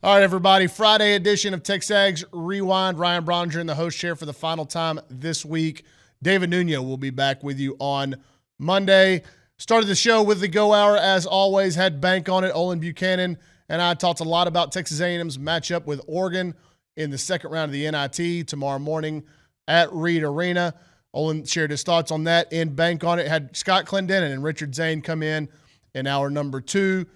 All right, everybody. Friday edition of TexAgs Rewind. Ryan Broniger in the host chair for the final time this week. David Nuno will be back with you on Monday. Started the show with the Go Hour, as always. Had Bank on it. Olin Buchanan and I talked a lot about Texas A&M's matchup with Oregon in the second round of the NIT tomorrow morning at Reed Arena. Olin shared his thoughts on that in Bank on it. Had Scott Clendenin and Richard Zane come in hour number 2.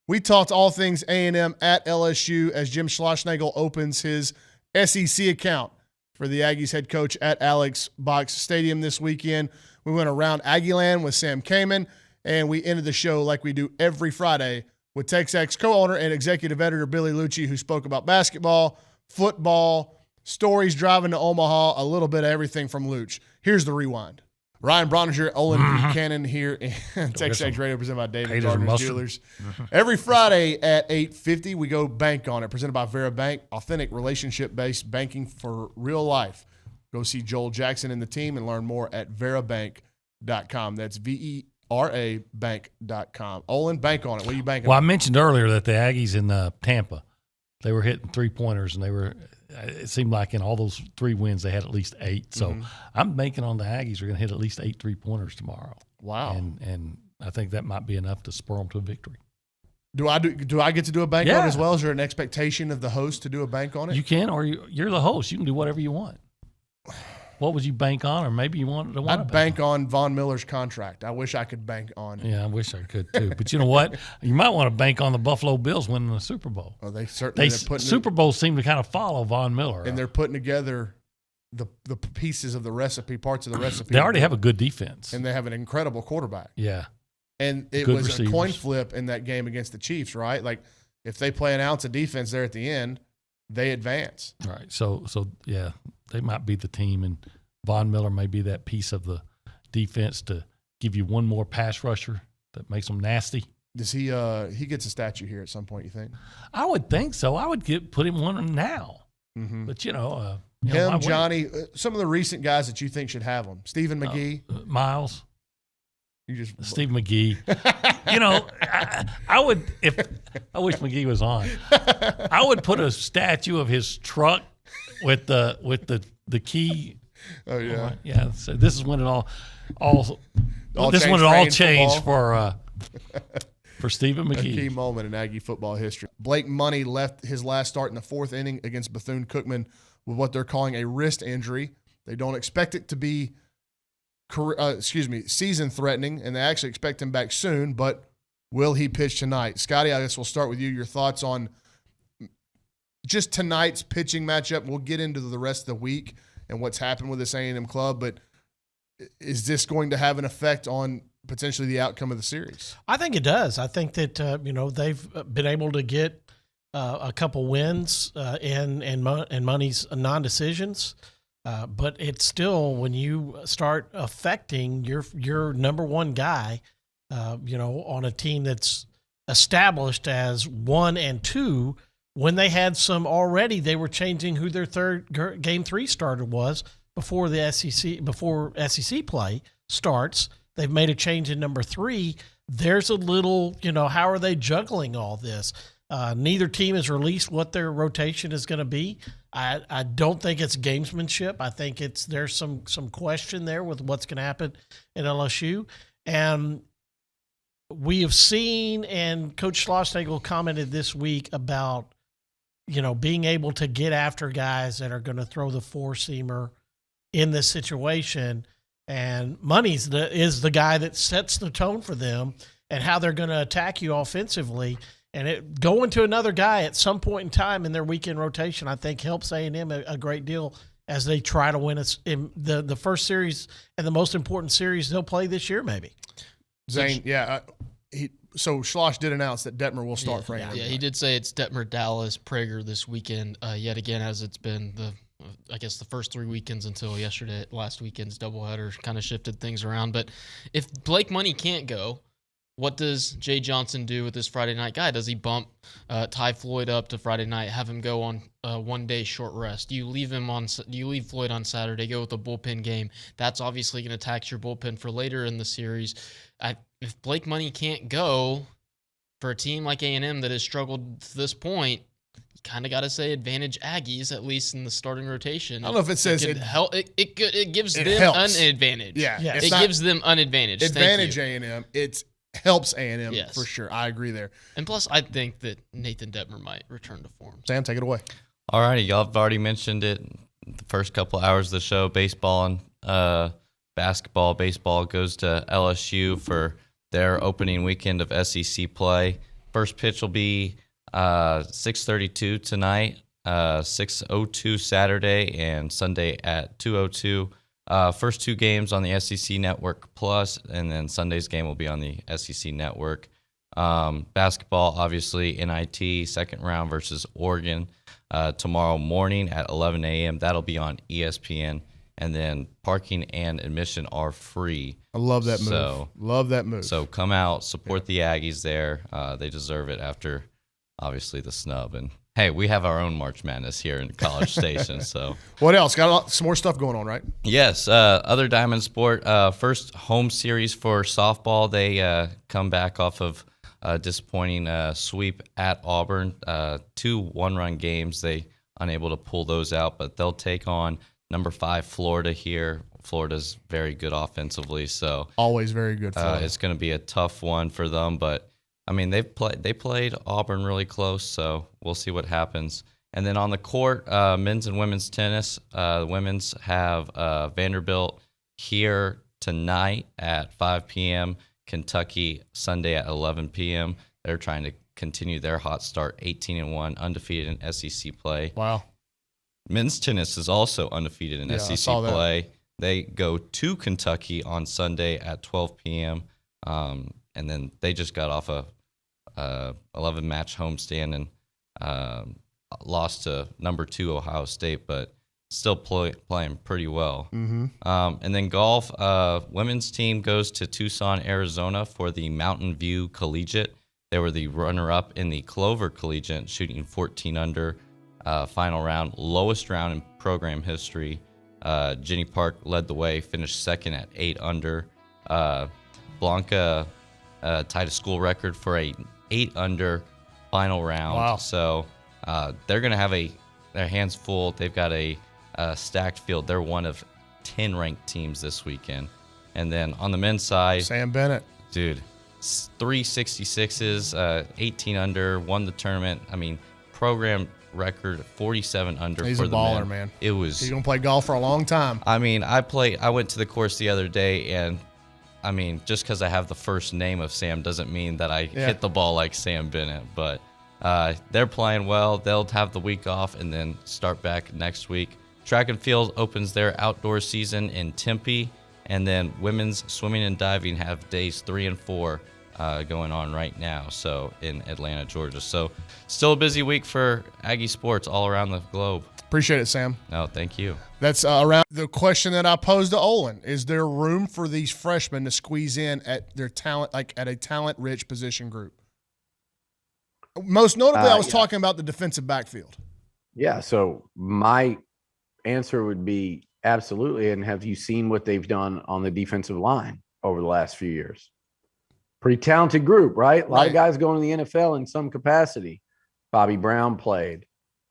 We talked all things A&M at LSU as Jim Schlossnagle opens his SEC account for the Aggies head coach at Alex Box Stadium this weekend. We went around Aggieland with Sam Kamen, and we ended the show like we do every Friday with TexAgs co-owner and executive editor Billy Liucci, who spoke about basketball, football, stories driving to Omaha, a little bit of everything from Luch. Here's the rewind. Ryan Broniger, Olin Buchanan here in TexAgs Radio, presented by David Gardner's Jewelers. Every Friday at 8:50, we go Bank on it, presented by Vera Bank, authentic relationship-based banking for real life. Go see Joel Jackson and the team and learn more at verabank.com. That's VERA bank.com. Olin, bank on it. What are you banking on? I mentioned earlier that the Aggies in Tampa, they were hitting three-pointers, and it seemed like in all those 3 wins they had at least 8. So I'm banking on the Aggies are going to hit at least 8 3-pointers tomorrow. Wow. And I think that might be enough to spur them to a victory. Do I get to do a bank on it as well? Is there an expectation of the host to do a bank on it? You can, or you're the host. You can do whatever you want. What would you bank on, or maybe you want to I'd bank on Von Miller's contract. I wish I could bank on. Yeah, I wish I could too. But you know what? You might want to bank on the Buffalo Bills winning the Super Bowl. Oh, they certainly. Super Bowls seem to kind of follow Von Miller, and they're putting together the pieces of the recipe, parts of the recipe. They already have a good defense, and they have an incredible quarterback. Yeah, and it was receivers. A coin flip in that game against the Chiefs, right? Like if they play an ounce of defense there at the end, they advance. Right. So yeah, they might be the team, and Von Miller may be that piece of the defense to give you one more pass rusher that makes them nasty. Does he gets a statue here at some point, you think? I would think so. I would put him one now. Mm-hmm. But, him, Johnny, some of the recent guys that you think should have them. Stephen McGee. Miles. Steve McGee. I would, I wish McGee was on. I would put a statue of his truck with the key. Oh yeah, yeah. So this is when it all changed for Stephen McGee. A key moment in Aggie football history. Blake Money left his last start in the 4th inning against Bethune-Cookman with what they're calling a wrist injury. They don't expect it to be season-threatening, and they actually expect him back soon. But will he pitch tonight? Scotty, I guess we'll start with you. Your thoughts on just tonight's pitching matchup. We'll get into the rest of the week and what's happened with this A&M club, but is this going to have an effect on potentially the outcome of the series? I think it does. I think that they've been able to get a couple wins and Money's non-decisions, but it's still when you start affecting your number one guy, on a team that's established as 1 and 2. When they had some already, they were changing who their third game 3 starter was before SEC play starts. They've made a change in number 3. There's a little, how are they juggling all this? Neither team has released what their rotation is going to be. I don't think it's gamesmanship. I think there's some question there with what's going to happen in LSU. And we have seen, and Coach Schlossnagle commented this week about, being able to get after guys that are going to throw the 4-seamer in this situation. And Money's is the guy that sets the tone for them and how they're going to attack you offensively. And going to another guy at some point in time in their weekend rotation, I think helps A&M a great deal as they try to win in the first series and the most important series they'll play this year, maybe. Zane, So Schloss did announce that Detmer will start for A&M. Yeah, he did say it's Detmer, Dallas, Prager this weekend, yet again, as it's been the first 3 weekends until last weekend's doubleheader kind of shifted things around. But if Blake Money can't go, what does Jay Johnson do with this Friday night guy? Does he bump Ty Floyd up to Friday night, have him go on 1 day short rest? Do you leave Floyd on Saturday, go with a bullpen game? That's obviously going to tax your bullpen for later in the series. If Blake Money can't go for a team like A&M that has struggled to this point, you kind of got to say advantage Aggies, at least in the starting rotation. I don't know if it says it gives it them helps. an advantage. Yeah, Yes. it's It not gives them an advantage. advantage Thank you. A&M. It helps A&M Yes. for sure. I agree there. And plus, I think that Nathan Detmer might return to form. Sam, take it away. All righty, y'all have already mentioned it. The first couple hours of the show, baseball and basketball. Baseball goes to LSU for their opening weekend of SEC play. First pitch will be 6:32 tonight, 6:02 Saturday, and Sunday at 2:02. First two games on the SEC Network Plus, and then Sunday's game will be on the SEC Network. Basketball, obviously, NIT, second round versus Oregon tomorrow morning at 11 a.m. That'll be on ESPN. And then parking and admission are free. I love that move. So, love that move. So come out, support the Aggies there. They deserve it after, obviously, the snub. And, hey, we have our own March Madness here in College Station. So what else? Got some more stuff going on, right? yes, other Diamond Sport, first home series for softball. They come back off of a disappointing sweep at Auburn. 2 one-run games. They unable to pull those out, but they'll take on number 5 Florida here. Florida's very good offensively, so Always very good for it's going to be a tough one for them. But I mean, they played Auburn really close, so we'll see what happens. And then on the court, men's and women's tennis. The women's have Vanderbilt here tonight at 5 p.m. Kentucky Sunday at 11 p.m. They're trying to continue their hot start, 18-1, undefeated in SEC play. Wow. Men's tennis is also undefeated in Yeah, I SEC saw that. play. They go to Kentucky on Sunday at 12 p.m. And then they just got off a 11-match homestand and lost to number 2 Ohio State, but still playing pretty well. Mm-hmm. And then golf, women's team goes to Tucson, Arizona for the Mountain View Collegiate. They were the runner-up in the Clover Collegiate, shooting 14 under. Final round, lowest round in program history. Jenny Park led the way, finished second at 8 under. Blanca tied a school record for a 8 under final round. Wow. So they're going to have their hands full. They've got a stacked field. They're one of 10 ranked teams this weekend. And then on the men's side, Sam Bennett. dude, 366s, 18 under, won the tournament. I mean, program record 47 under He's for a the baller, men. man. It was. He's gonna play golf for a long time. I mean, I went to the course the other day, and I mean, just because I have the first name of Sam doesn't mean that I hit the ball like Sam Bennett. But they're playing well. They'll have the week off and then start back next week. Track and field opens their outdoor season in Tempe, and then women's swimming and diving have days 3 and 4 going on right now. So in Atlanta, Georgia. So still a busy week for Aggie sports all around the globe. Appreciate it, Sam. No, thank you. That's around the question that I posed to Olin. Is there room for these freshmen to squeeze in at their talent, like at a talent-rich position group? Most notably, I was talking about the defensive backfield. Yeah, so my answer would be absolutely. And have you seen what they've done on the defensive line over the last few years? Pretty talented group, right? A lot of guys going to the NFL in some capacity. Bobby Brown played.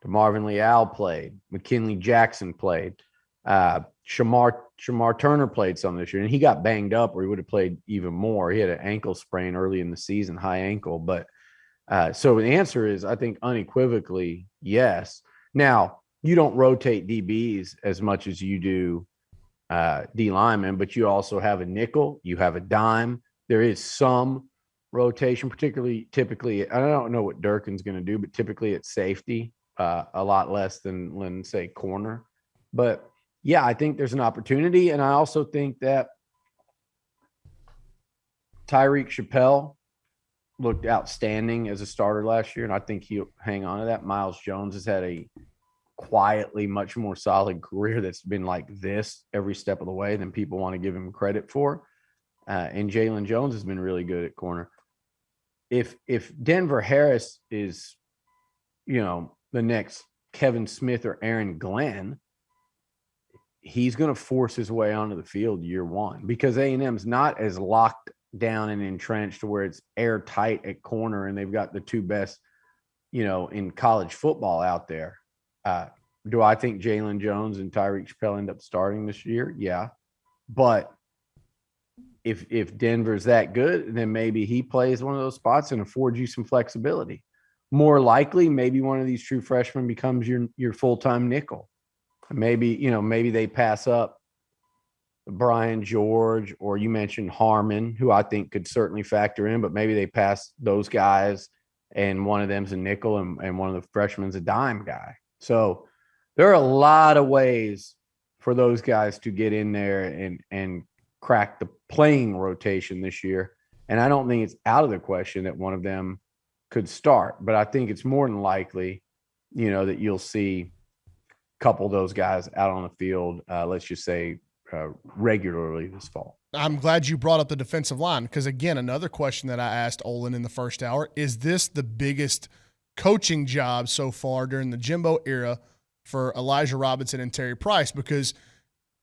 DeMarvin Leal played. McKinley Jackson played. Shamar Turner played some this year, and he got banged up, or he would have played even more. He had an ankle sprain early in the season, high ankle. But so the answer is, I think, unequivocally yes. Now, you don't rotate DBs as much as you do D linemen, but you also have a nickel, you have a dime. There is some rotation, typically, I don't know what Durkin's going to do, but typically it's safety, a lot less than say corner. But yeah, I think there's an opportunity. And I also think that Tyreek Chappelle looked outstanding as a starter last year, and I think he'll hang on to that. Miles Jones has had a quietly much more solid career that's been like this every step of the way than people want to give him credit for. And Jalen Jones has been really good at corner. If Denver Harris is, the next Kevin Smith or Aaron Glenn, he's going to force his way onto the field year one, because A&M's not as locked down and entrenched to where it's airtight at corner and they've got the two best, in college football out there. Do I think Jalen Jones and Tyreek Chappelle end up starting this year? Yeah. But if Denver's that good, then maybe he plays one of those spots and affords you some flexibility. More likely, maybe one of these true freshmen becomes your full-time nickel. Maybe they pass up Brian George, or you mentioned Harmon, who I think could certainly factor in, but maybe they pass those guys and one of them's a nickel and one of the freshmen's a dime guy. So there are a lot of ways for those guys to get in there and crack the playing rotation this year. And I don't think it's out of the question that one of them could start, but I think it's more than likely, that you'll see a couple of those guys out on the field, let's just say regularly this fall. I'm glad you brought up the defensive line because, again, another question that I asked Olin in the first hour, is this the biggest coaching job so far during the Jimbo era for Elijah Robinson and Terry Price? Because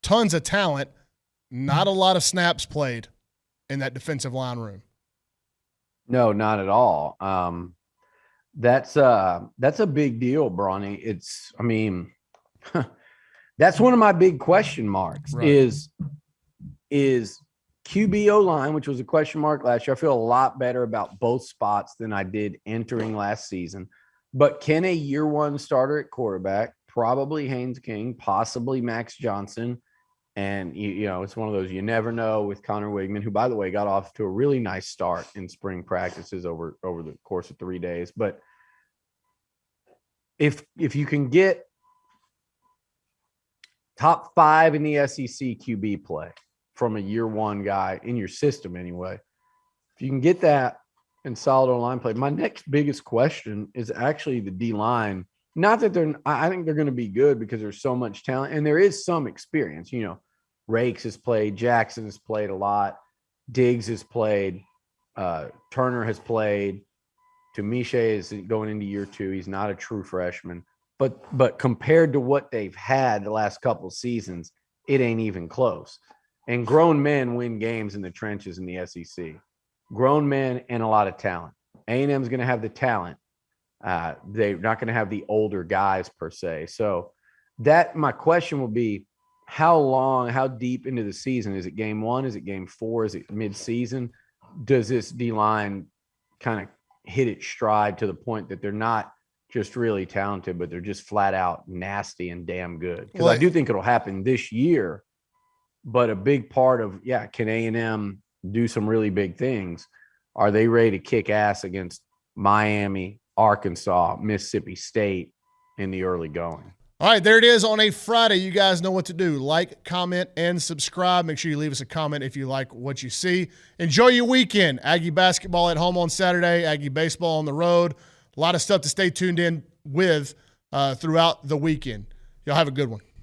tons of talent, not a lot of snaps played in that defensive line room. No, not at all. That's a big deal, Bronny. That's one of my big question marks. Right. Is QB line, which was a question mark last year. I feel a lot better about both spots than I did entering last season. But can a year one starter at quarterback, probably Haynes King, possibly Max Johnson, and it's one of those you never know with Connor Wigman, who, by the way, got off to a really nice start in spring practices over the course of 3 days. But if you can get top 5 in the SEC QB play from a year one guy in your system anyway, if you can get that and solid O-line play, my next biggest question is actually the D-line. Not that I think they're going to be good because there's so much talent and there is some experience. Rakes has played, Jackson has played a lot, Diggs has played, Turner has played. Tumishe is going into year 2. He's not a true freshman. But compared to what they've had the last couple of seasons, it ain't even close. And grown men win games in the trenches in the SEC. Grown men and a lot of talent. A&M's going to have the talent. They're not going to have the older guys per se. So my question will be, how deep into the season? Is it game 1? Is it game 4? Is it mid-season? Does this D-line kind of hit its stride to the point that they're not just really talented, but they're just flat out nasty and damn good? Because I do think it'll happen this year, but a big part of, can A&M do some really big things? Are they ready to kick ass against Miami, Arkansas, Mississippi State in the early going? All right, there it is on a Friday. You guys know what to do. Like, comment, and subscribe. Make sure you leave us a comment if you like what you see. Enjoy your weekend. Aggie basketball at home on Saturday, Aggie baseball on the road. A lot of stuff to stay tuned in with throughout the weekend. Y'all have a good one.